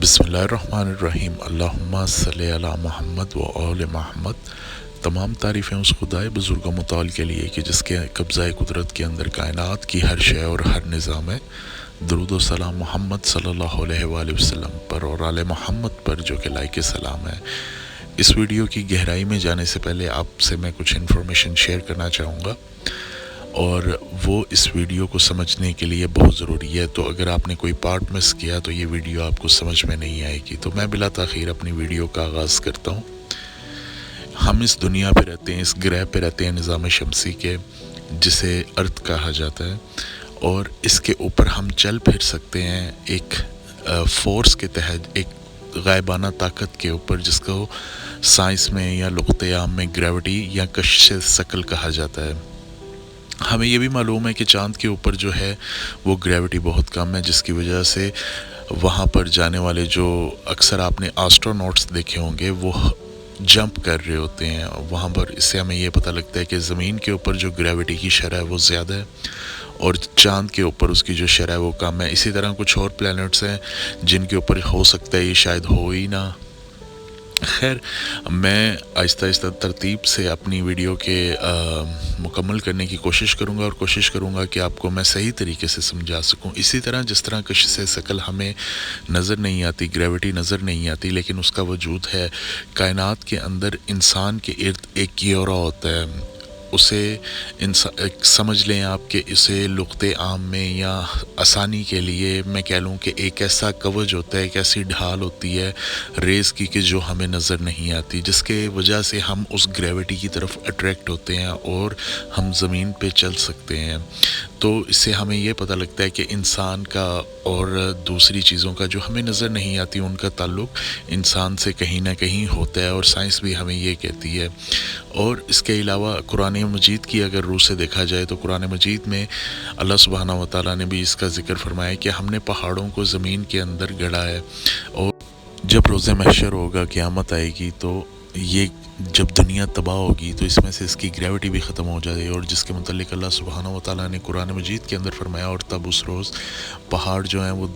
बिस्मिल्लाहिर्रहमानिर्रहीम अल्लाहुम्मा सल्ली अला मोहम्मद व आल मोहम्मद। तमाम तारीफ़ें उस खुदाए बुज़ुर्ग मुताल के लिए कि जिसके कब्ज़ाए कुदरत के अंदर कायनात की हर शय और हर निज़ाम है। दरूद व सलाम मोहम्मद सल्लल्लाहु अलैहि वसल्लम पर और आले मोहम्मद पर जो कि लाइक सलाम है। इस वीडियो की गहराई में जाने से पहले आपसे मैं कुछ इन्फॉर्मेशन शेयर करना चाहूँगा और वो इस वीडियो को समझने के लिए बहुत ज़रूरी है। तो अगर आपने कोई पार्ट मिस किया तो ये वीडियो आपको समझ में नहीं आएगी। तो मैं बिला ताख़ीर अपनी वीडियो का आगाज़ करता हूँ। हम इस दुनिया पे रहते हैं, इस ग्रह पे रहते हैं निज़ाम शमसी के, जिसे अर्थ कहा जाता है, और इसके ऊपर हम चल फिर सकते हैं एक फ़ोर्स के तहत, एक गायबाना ताकत के ऊपर, जिसको साइंस में या लुग़त आम में ग्रेविटी या कशिश सकल कहा जाता है। हमें ये भी मालूम है कि चाँद के ऊपर जो है वो ग्रेविटी बहुत कम है, जिसकी वजह से वहाँ पर जाने वाले जो अक्सर आपने एस्ट्रोनॉट्स देखे होंगे वो जंप कर रहे होते हैं वहाँ पर। इससे हमें ये पता लगता है कि ज़मीन के ऊपर जो ग्रेविटी की शरह है वो ज़्यादा है और चाँद के ऊपर उसकी जो शरह है वो कम है। इसी तरह कुछ और प्लैनेट्स हैं जिनके ऊपर हो सकता है ये शायद हो ही ना। खैर, मैं आहिस्ता आहिस्ता तरतीब से अपनी वीडियो के मुकम्मल करने की कोशिश करूँगा और कोशिश करूँगा कि आपको मैं सही तरीके से समझा सकूँ। इसी तरह जिस तरह कशिश सकल हमें नज़र नहीं आती, ग्रेविटी नज़र नहीं आती, लेकिन उसका वजूद है। कायनात के अंदर इंसान के इर्द एक कीड़ा होता है, उसे समझ लें आप कि इसे लुग़त आम में या आसानी के लिए मैं कह लूँ कि एक ऐसा कवच होता है, एक ऐसी ढाल होती है रेस की कि जो हमें नज़र नहीं आती, जिसके वजह से हम उस ग्रेविटी की तरफ अट्रैक्ट होते हैं और हम ज़मीन पे चल सकते हैं। तो इससे हमें ये पता लगता है कि इंसान का और दूसरी चीज़ों का जो हमें नज़र नहीं आती उनका ताल्लुक़ इंसान से कहीं ना कहीं होता है, और साइंस भी हमें ये कहती है। और इसके अलावा कुरान मजीद की अगर रूह से देखा जाए तो कुरान मजीद में अल्लाह सुब्हानहू व तआला ने भी इसका ज़िक्र फरमाया कि हमने पहाड़ों को ज़मीन के अंदर गढ़ा है, और जब रोज़े महशर होगा, क़यामत आएगी, तो ये जब दुनिया तबाह होगी तो इसमें से इसकी ग्रेविटी भी ख़त्म हो जाएगी। और जिसके मुतल्लिक़ अल्लाह सुब्हानहू व तआला ने कुरान मजीद के अंदर फरमाया, और तब उस रोज़ पहाड़ जो हैं वो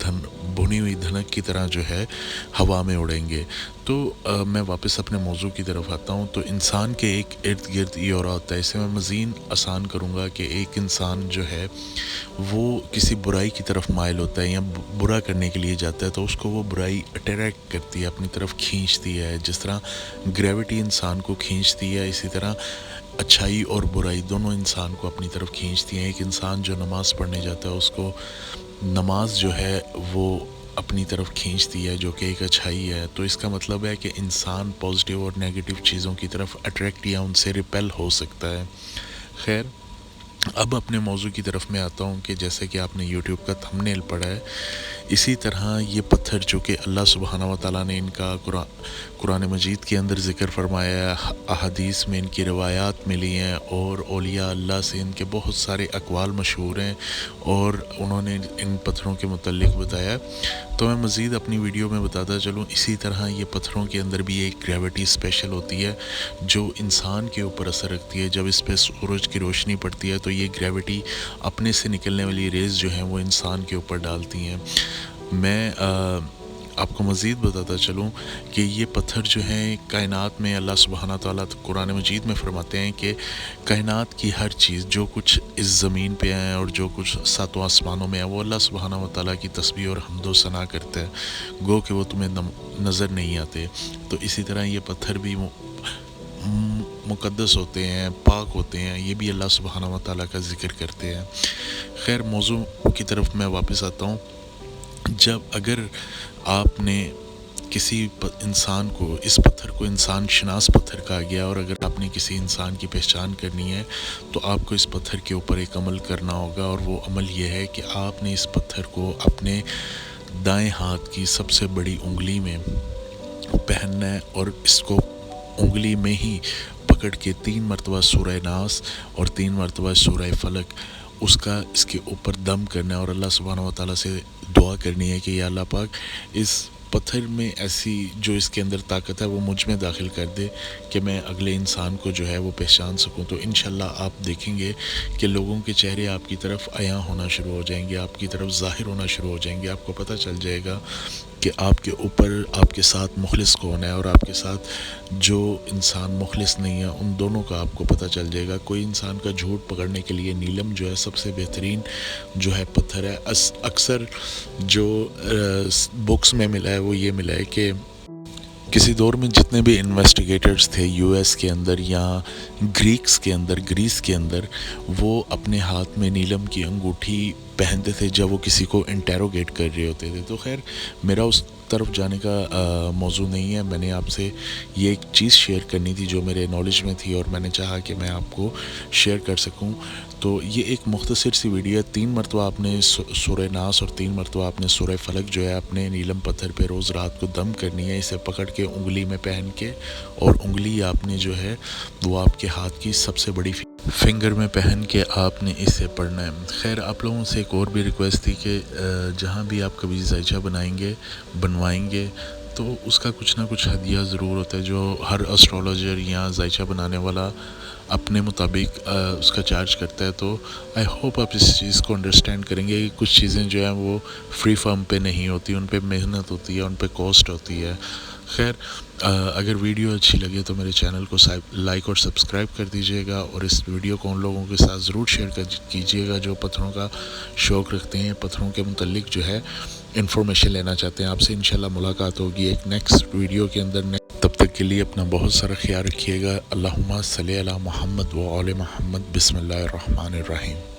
भुनी हुई धनक की तरह जो है हवा में उड़ेंगे। तो मैं वापस अपने मौजू की तरफ आता हूँ। तो इंसान के एक इर्द गिर्द ये हो रहा होता है। इसे मैं मज़ीद आसान करूँगा कि एक इंसान जो है वो किसी बुराई की तरफ माइल होता है या बुरा करने के लिए जाता है, तो उसको वो बुराई अट्रैक्ट करती है, अपनी तरफ खींचती है। जिस तरह ग्रेविटी इंसान को खींचती है, इसी तरह अच्छाई और बुराई दोनों इंसान को अपनी तरफ खींचती हैं। एक इंसान जो नमाज़ पढ़ने जाता है उसको नमाज जो है वो अपनी तरफ खींचती है, जो कि एक अच्छाई है। तो इसका मतलब है कि इंसान पॉजिटिव और नेगेटिव चीज़ों की तरफ अट्रैक्ट या उनसे रिपेल हो सकता है। खैर, अब अपने मौजू की तरफ मैं आता हूँ कि जैसे कि आपने यूट्यूब का थंबनेल पढ़ा है, इसी तरह ये पत्थर जो कि अल्लाह सुब्हानहू व तआला ने इनका कुरान मजीद के अंदर ज़िक्र फरमाया है, अहादीस में इनकी रवायात मिली हैं, और औलिया अल्लाह से इनके बहुत सारे अक़वाल मशहूर हैं और उन्होंने इन पत्थरों के मुतल्लिक़ बताया। तो मैं मज़ीद अपनी वीडियो में बताता चलूँ। इसी तरह ये पत्थरों के अंदर भी एक ग्रेविटी स्पेशल होती है जो इंसान के ऊपर असर रखती है। जब इस पर सूरज की रोशनी पड़ती है तो ये ग्रेविटी अपने से निकलने वाली रेज़ जो हैं वो इंसान के ऊपर डालती हैं। मैं आपको मज़ीद बताता चलूँ कि ये पत्थर जो हैं कायनात में, अल्लाह सुब्हानहू व तआला कुरान मजीद में फरमाते हैं कि कायनात की हर चीज़ जो कुछ इस ज़मीन पे है और जो कुछ सातों आसमानों में है, वो अल्लाह सुब्हानहू व तआला की तस्बीह और हम्द व सना करता है, गो कि वो तुम्हें नज़र नहीं आते। तो इसी तरह ये पत्थर भी मुक़द्दस होते हैं, पाक होते हैं, ये भी अल्लाह सुब्हानहू व तआला का ज़िक्र करते हैं। खैर, मौजू की तरफ मैं वापस आता हूँ। जब अगर आपने किसी इंसान को, इस पत्थर को इंसान शनास पत्थर कहा गया, और अगर आपने किसी इंसान की पहचान करनी है तो आपको इस पत्थर के ऊपर एक अमल करना होगा, और वो अमल ये है कि आपने इस पत्थर को अपने दाएं हाथ की सबसे बड़ी उंगली में पहनना है, और इसको उंगली में ही पकड़ के 3 मरतबा सूरह नास और 3 मरतबा सूरह फलक उसका इसके ऊपर दम करना है, और अल्लाह सुब्हानहू व तआला से दुआ करनी है कि या अल्लाह पाक, इस पत्थर में ऐसी जो इसके अंदर ताकत है वो मुझ में दाखिल कर दे कि मैं अगले इंसान को जो है वो पहचान सकूं। तो इंशाल्लाह आप देखेंगे कि लोगों के चेहरे आपकी तरफ आया होना शुरू हो जाएंगे, आपकी तरफ ज़ाहिर होना शुरू हो जाएंगे। आपको पता चल जाएगा کہ آپ کے اوپر آپ کے ساتھ مخلص کون ہے اور آپ کے ساتھ جو انسان مخلص نہیں ہے، ان دونوں کا آپ کو پتہ چل جائے گا۔ کوئی انسان کا جھوٹ پکڑنے کے لیے نیلم جو ہے سب سے بہترین جو ہے پتھر ہے۔ اکثر جو بکس میں ملا ہے وہ یہ ملا ہے کہ کسی دور میں جتنے بھی انویسٹیگیٹرز تھے یو ایس کے اندر یا گریس کے اندر، وہ اپنے ہاتھ میں نیلم کی انگوٹھی پہنتے تھے جب وہ کسی کو انٹیروگیٹ کر رہے ہوتے تھے۔ تو خیر میرا اس طرف جانے کا موضوع نہیں ہے، میں نے آپ سے یہ ایک چیز شیئر کرنی تھی جو میرے نالج میں تھی اور میں نے چاہا کہ میں آپ کو شیئر کر سکوں۔ تو یہ ایک مختصر سی ویڈیو ہے، 3 مرتبہ آپ نے سورہ ناس اور 3 مرتبہ آپ نے سورہ فلق جو ہے اپنے نیلم پتھر پہ روز رات کو دم کرنی ہے، اسے پکڑ کے انگلی میں پہن کے، اور انگلی آپ نے جو ہے وہ آپ کے ہاتھ کی سب سے بڑی فنگر میں پہن کے آپ نے اسے پڑھنا ہے۔ خیر آپ لوگوں سے ایک اور بھی ریکویسٹ تھی کہ جہاں بھی آپ کبھی زائچہ بنوائیں گے تو اس کا کچھ نہ کچھ ہدیہ ضرور ہوتا ہے، جو ہر اسٹرالوجر یا زائچہ بنانے والا اپنے مطابق اس کا چارج کرتا ہے۔ تو آئی ہوپ آپ اس چیز کو انڈرسٹینڈ کریں گے کہ کچھ چیزیں جو ہیں وہ فری فارم پہ نہیں ہوتی، ان پہ محنت ہوتی ہے، ان پہ کاسٹ ہوتی ہے۔ خیر اگر ویڈیو اچھی لگے تو میرے چینل کو لائک اور سبسکرائب کر دیجیے گا، اور اس ویڈیو کو ان لوگوں کے ساتھ ضرور شیئر کیجیے گا جو پتھروں کا شوق رکھتے ہیں، پتھروں کے متعلق جو ہے انفارمیشن لینا چاہتے ہیں۔ آپ سے انشاءاللہ ملاقات ہوگی ایک نیکسٹ ویڈیو کے اندر۔ تب تک کے لیے اپنا بہت سارا خیال رکھیے گا۔ اللہم صلی علی محمد و آل محمد، بسم اللہ الرحمن الرحیم۔